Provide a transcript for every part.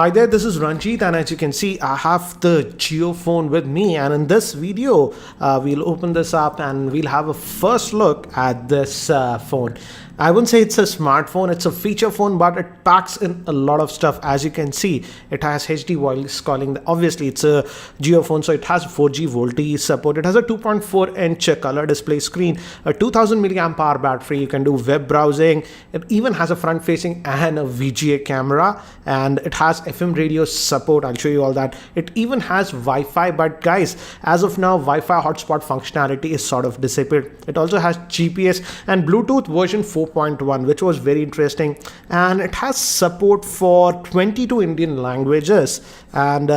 Hi there, this is Ranjit, and as you can see, I have the Jio phone with me, and in this video, we'll open this up and we'll have a first look at this phone. I wouldn't say it's a smartphone, it's a feature phone, but it packs in a lot of stuff. As you can see, it has HD voice calling. Obviously, it's a Jio phone, so it has 4G VoLTE support. It has a 2.4-inch color display screen, a 2000 milliamp hour battery. You can do web browsing. It even has a front-facing and a VGA camera, and it has FM radio support. I'll show you all that. It even has Wi-Fi, but guys, as of now, Wi-Fi hotspot functionality is sort of disappeared. It also has GPS and Bluetooth version 4.1, which was very interesting, and it has support for 22 Indian languages. And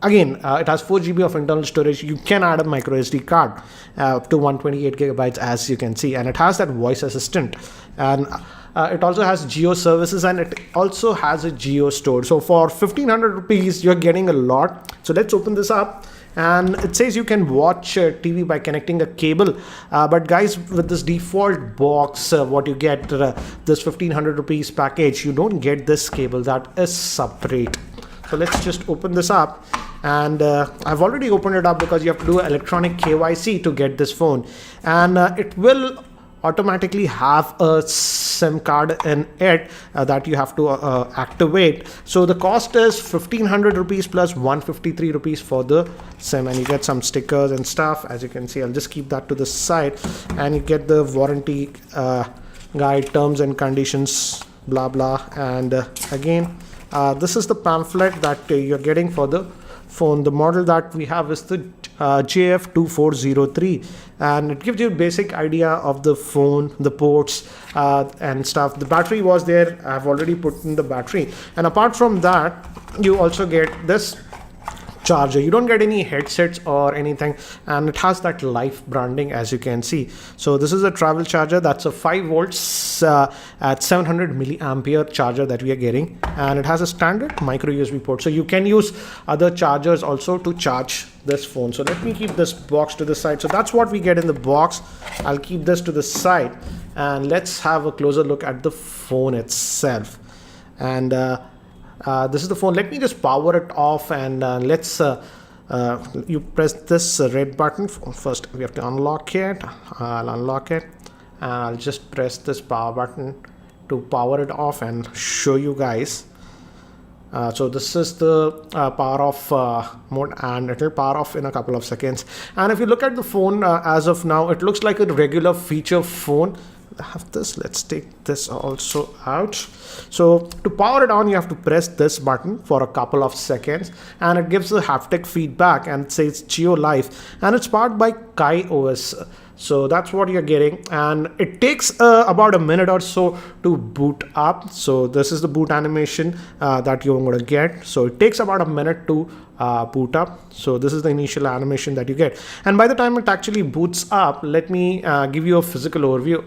again, it has 4 GB of internal storage. You can add a micro SD card up to 128 gigabytes, as you can see, and it has that voice assistant. And it also has Jio services, and it also has a Jio store. So for 1500 rupees, you're getting a lot. So let's open this up. And it says you can watch TV by connecting a cable, but guys, with this default box, what you get, this 1500 rupees package, you don't get this cable, that is separate. So let's just open this up, and I've already opened it up because you have to do electronic KYC to get this phone, and it will automatically have a SIM card in it that you have to activate. So the cost is 1500 rupees plus 153 rupees for the SIM, and you get some stickers and stuff. As you can see, I'll just keep that to the side, and you get the warranty guide, terms and conditions, blah blah. And again, this is the pamphlet that you're getting for the phone. The model that we have is the JF2403, and it gives you a basic idea of the phone, the ports and stuff. The battery was there. I've already put in the battery, and apart from that, you also get this charger. You don't get any headsets or anything, and it has that Life branding, as you can see. So this is a travel charger. That's a 5 volts at 700 milliampere charger that we are getting, and it has a standard micro USB port, so you can use other chargers also to charge this phone. So let me keep this box to the side. So that's what we get in the box. I'll keep this to the side, and let's have a closer look at the phone itself. And this is the phone. Let me just power it off, and let's you press this red button. First we have to unlock it. I'll unlock it, and I'll just press this power button to power it off and show you guys. So this is the power off mode, and it will power off in a couple of seconds. And if you look at the phone as of now, it looks like a regular feature phone. I have this. Let's take this also out. So to power it on, you have to press this button for a couple of seconds, and it gives a haptic feedback, and it says Jio Life, and it's powered by KaiOS. So that's what you're getting, and it takes about a minute or so to boot up. So this is the boot animation that you're going to get. So it takes about a minute to boot up. So this is the initial animation that you get, and by the time it actually boots up, let me give you a physical overview.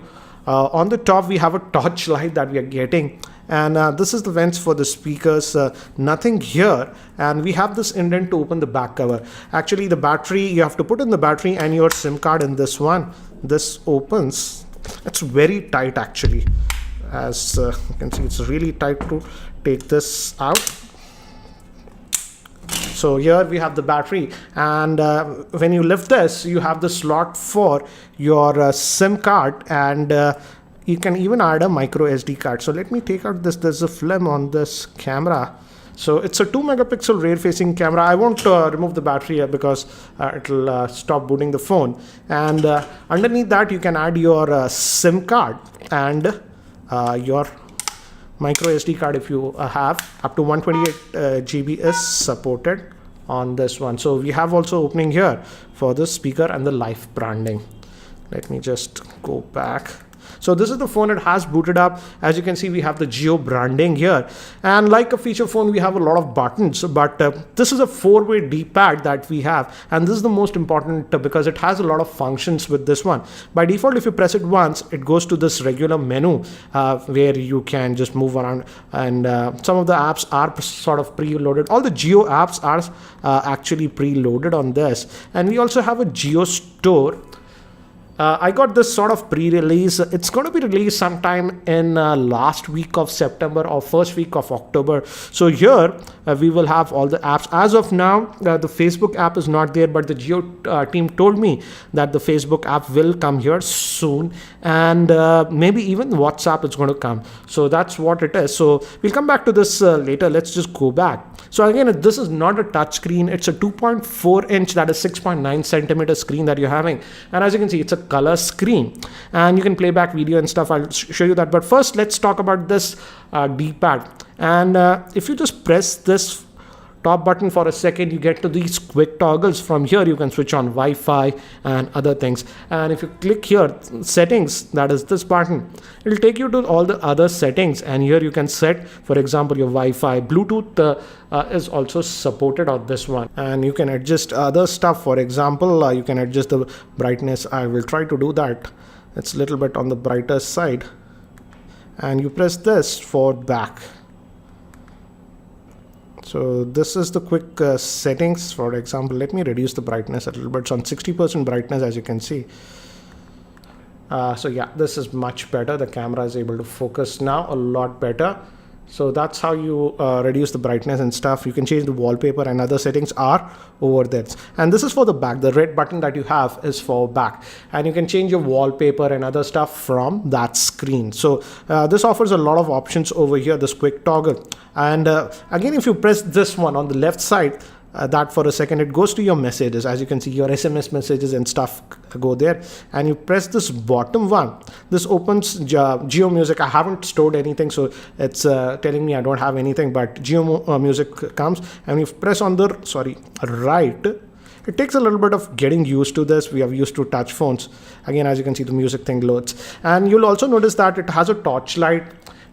On the top, we have a torch light that we are getting, and this is the vents for the speakers. Nothing here, and we have this indent to open the back cover. Actually, the battery, you have to put in the battery and your SIM card in this one. This opens. It's very tight actually. As you can see, it's really tight to take this out. So here we have the battery, and when you lift this, you have the slot for your SIM card, and you can even add a micro SD card. So let me take out this. There's a film on this camera. So it's a 2 megapixel rear facing camera. I won't remove the battery here because it'll stop booting the phone. And underneath that, you can add your SIM card and your micro SD card if you have. Up to 128 GB is supported on this one. So we have also opening here for the speaker and the Life branding. Let me just go back. So this is the phone. It has booted up. As you can see, we have the Jio branding here, and like a feature phone, we have a lot of buttons, but this is a 4-way D-pad that we have, and this is the most important because it has a lot of functions with this one. By default, if you press it once, it goes to this regular menu where you can just move around, and some of the apps are sort of preloaded. All the Jio apps are actually preloaded on this, and we also have a Jio store. I got this sort of pre-release. It's going to be released sometime in last week of September or first week of October. So here we will have all the apps. As of now, the Facebook app is not there, but the Jio team told me that the Facebook app will come here soon, and maybe even WhatsApp is going to come. So that's what it is. So we'll come back to this later. Let's just go back. So again, this is not a touch screen. It's a 2.4 inch, that is 6.9 centimeter screen that you're having. And as you can see, it's a color screen and you can play back video and stuff. I'll show you that. But first, let's talk about this D-pad. And if you just press this top button for a second, you get to these quick toggles. From here you can switch on Wi-Fi and other things, and if you click here settings, that is this button, it will take you to all the other settings, and here you can set, for example, your Wi-Fi. Bluetooth is also supported on this one, and you can adjust other stuff. For example, you can adjust the brightness. I will try to do that. It's a little bit on the brighter side, and you press this for back. So this is the quick settings. For example, let me reduce the brightness a little bit. It's on 60% brightness, as you can see. So yeah, this is much better. The camera is able to focus now a lot better. So that's how you reduce the brightness and stuff. You can change the wallpaper, and other settings are over there. And this is for the back. The red button that you have is for back, and you can change your wallpaper and other stuff from that screen. So this offers a lot of options over here, this quick toggle. And again, if you press this one on the left side, that for a second, it goes to your messages. As you can see, your SMS messages and stuff go there, and you press this bottom one. This opens Jio Music. I haven't stored anything, so it's telling me I don't have anything, but Jio Music comes, and you press on the right. It takes a little bit of getting used to this. We are used to touch phones. Again, as you can see, the music thing loads, and you'll also notice that it has a torchlight.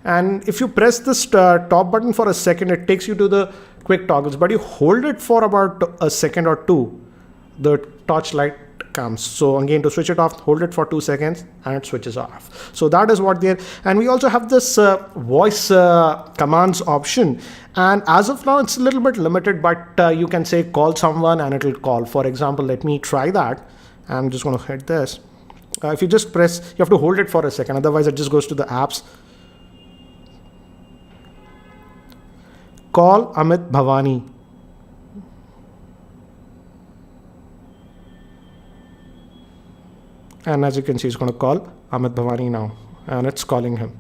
And if you press this top button for a second, it takes you to the quick toggles, but you hold it for about a second or two, the torchlight comes. So again, to switch it off, hold it for 2 seconds and it switches off. So that is what there. And we also have this voice commands option, and as of now it's a little bit limited, but you can say call someone and it will call. For example, let me try that. I'm just going to hit this. If you just press, you have to hold it for a second, otherwise it just goes to the apps. Call Amit Bhavani. And as you can see, it's going to call Amit Bhavani now, and it's calling him.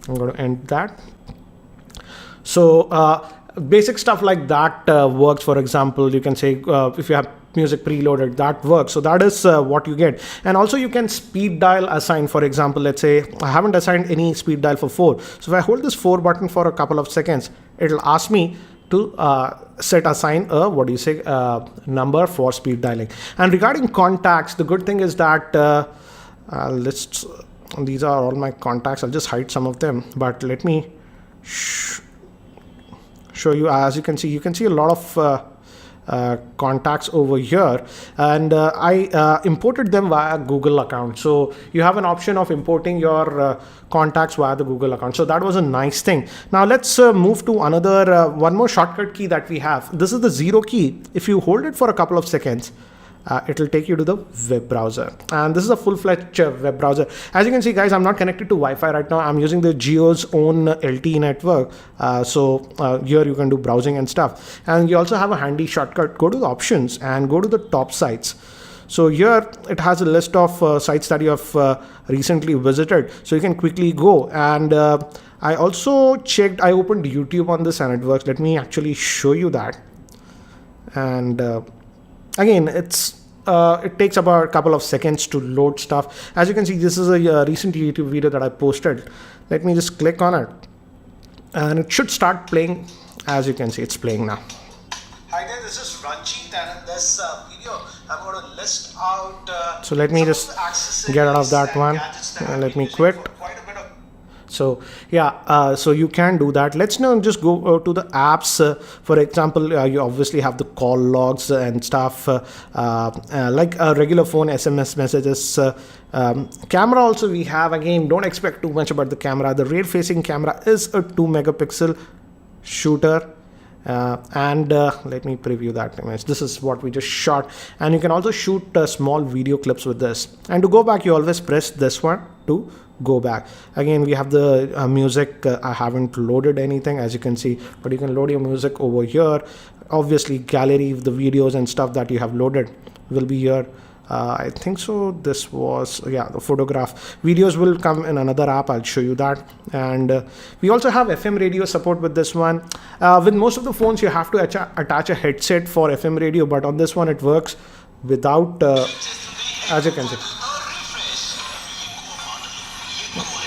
I'm going to end that. So basic stuff like that works. For example, you can say if you have music preloaded, that works. So that is what you get. And also you can speed dial assign. For example, let's say I haven't assigned any speed dial for 4. So if I hold this 4 button for a couple of seconds, it'll ask me to assign a number for speed dialing. And regarding contacts, the good thing is that these are all my contacts. I'll just hide some of them, but let me show you. As you can see a lot of contacts over here, and I imported them via Google account. So you have an option of importing your contacts via the Google account. So that was a nice thing. Now let's move to another one more shortcut key that we have. This is the 0 key. If you hold it for a couple of seconds, it will take you to the web browser, and this is a full-fledged web browser. As you can see, guys, I'm not connected to Wi-Fi right now. I'm using the Jio's own LTE network, so here you can do browsing and stuff. And you also have a handy shortcut. Go to the options and go to the top sites. So here it has a list of sites that you have recently visited, so you can quickly go. And I also checked, I opened YouTube on this and it works. Let me actually show you that. And again, it takes about a couple of seconds to load stuff. As you can see, this is a recent YouTube video that I posted. Let me just click on it, and it should start playing. As you can see, it's playing now. Hi there, this is Ranjit, and in this video, I'm going to list out. So let me just get out of that one, and let me quit. So yeah, so you can do that. Let's now just go to the apps. For example, you obviously have the call logs and stuff, like a regular phone SMS messages. Camera also we have. Again, don't expect too much about the camera. The rear facing camera is a 2 megapixel shooter, And let me preview that image. This is what we just shot, and you can also shoot small video clips with this. And to go back, you always press this one to go back. Again, we have the music. I haven't loaded anything, as you can see, but you can load your music over here. Obviously, gallery, the videos and stuff that you have loaded will be here. I think so. This was, yeah, the photograph. Videos will come in another app. I'll show you that. And we also have FM radio support with this one. With most of the phones, you have to attach a headset for FM radio, but on this one, it works without, as you can see.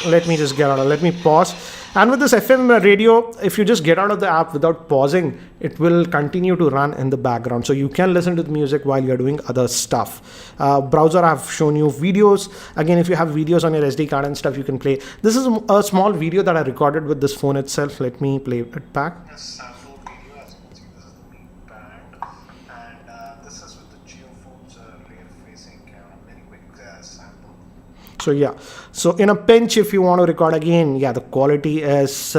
Let me just get out of, let me pause. And with this FM radio, if you just get out of the app without pausing, it will continue to run in the background. So you can listen to the music while you're doing other stuff. Browser, I've shown you videos. Again, if you have videos on your SD card and stuff, you can play. This is a small video that I recorded with this phone itself. Let me play it back. Sample video, as you can see, this is the main band. And this is with the GeoPhone's rear facing camera. Very quick sample. So yeah, so in a pinch, if you want to record again, yeah, the quality is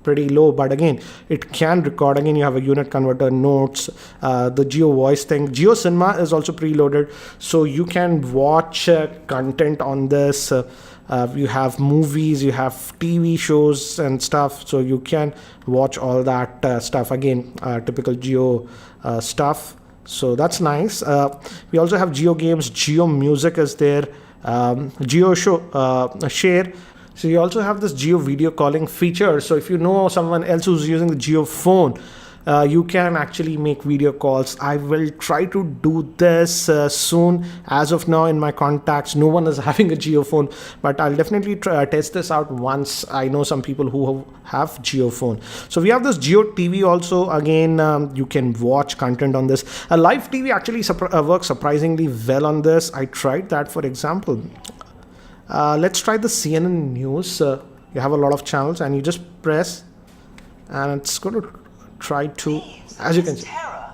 pretty low, but again, it can record. Again, you have a unit converter, notes, the Geo Voice thing. Geo Cinema is also preloaded, so you can watch content on this. You have movies, you have TV shows and stuff, so you can watch all that stuff. Again, typical Geo stuff, so that's nice. We also have Geo Games, Geo Music is there. Geo Share. So you also have this Geo video calling feature. So if you know someone else who's using the Geo phone, you can actually make video calls. I will try to do this soon. As of now, in my contacts, no one is having a Geo phone, but I'll definitely test this out once I know some people who have Geo phone. So we have this Geo TV also. Again, you can watch content on this. Live TV actually works surprisingly well on this. I tried that, for example. Let's try the CNN News. You have a lot of channels, and you just press, and it's going to try to, as you can see. Terror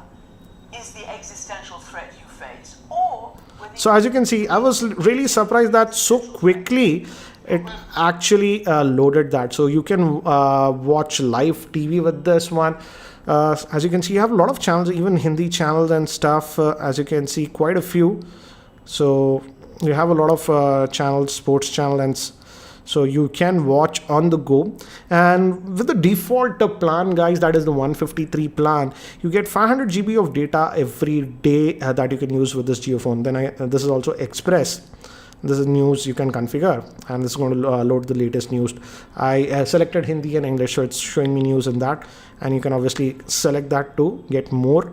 is the existential threat you face. Or so as you can see, I was really surprised that so quickly it actually loaded that. So you can watch live TV with this one. As you can see, you have a lot of channels, even Hindi channels and stuff. As you can see, quite a few. So you have a lot of channels, sports channel, and so you can watch on the go. And with the default plan, guys, that is the 153 plan, you get 500 GB of data every day that you can use with this GeoPhone. Then this is also Express. This is news you can configure, and this is going to load the latest news. I selected Hindi and English, so it's showing me news in that, and you can obviously select that to get more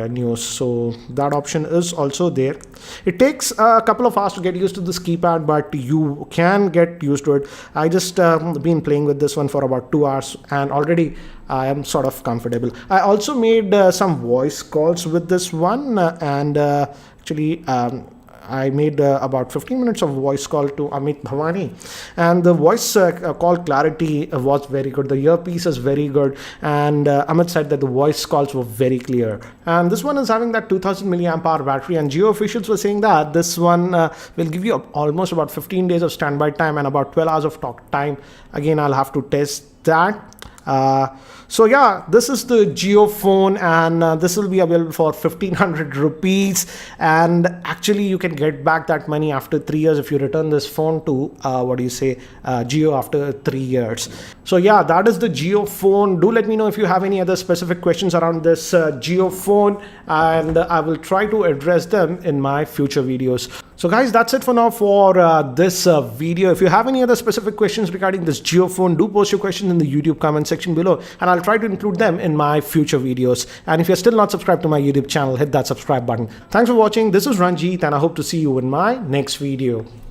news. So that option is also there. It takes a couple of hours to get used to this keypad, but you can get used to it. I just been playing with this one for about 2 hours, and already I am sort of comfortable. I also made some voice calls with this one, and actually I made about 15 minutes of voice call to Amit Bhavani, and the voice call clarity was very good. The earpiece is very good, and Amit said that the voice calls were very clear. And this one is having that 2000 milliamp hour battery, and Geo officials were saying that this one will give you almost about 15 days of standby time and about 12 hours of talk time. Again, I'll have to test that. So yeah, this is the GeoPhone, and this will be available for 1500 rupees, and actually you can get back that money after 3 years if you return this phone to Geo after 3 years. So yeah, that is the GeoPhone. Do let me know if you have any other specific questions around this GeoPhone, and I will try to address them in my future videos. So guys, that's it for now for this video. If you have any other specific questions regarding this GeoPhone, do post your questions in the YouTube comment section below, and I'll try to include them in my future videos. And if you're still not subscribed to my YouTube channel, hit that subscribe button. Thanks for watching. This is Ranjit, and I hope to see you in my next video.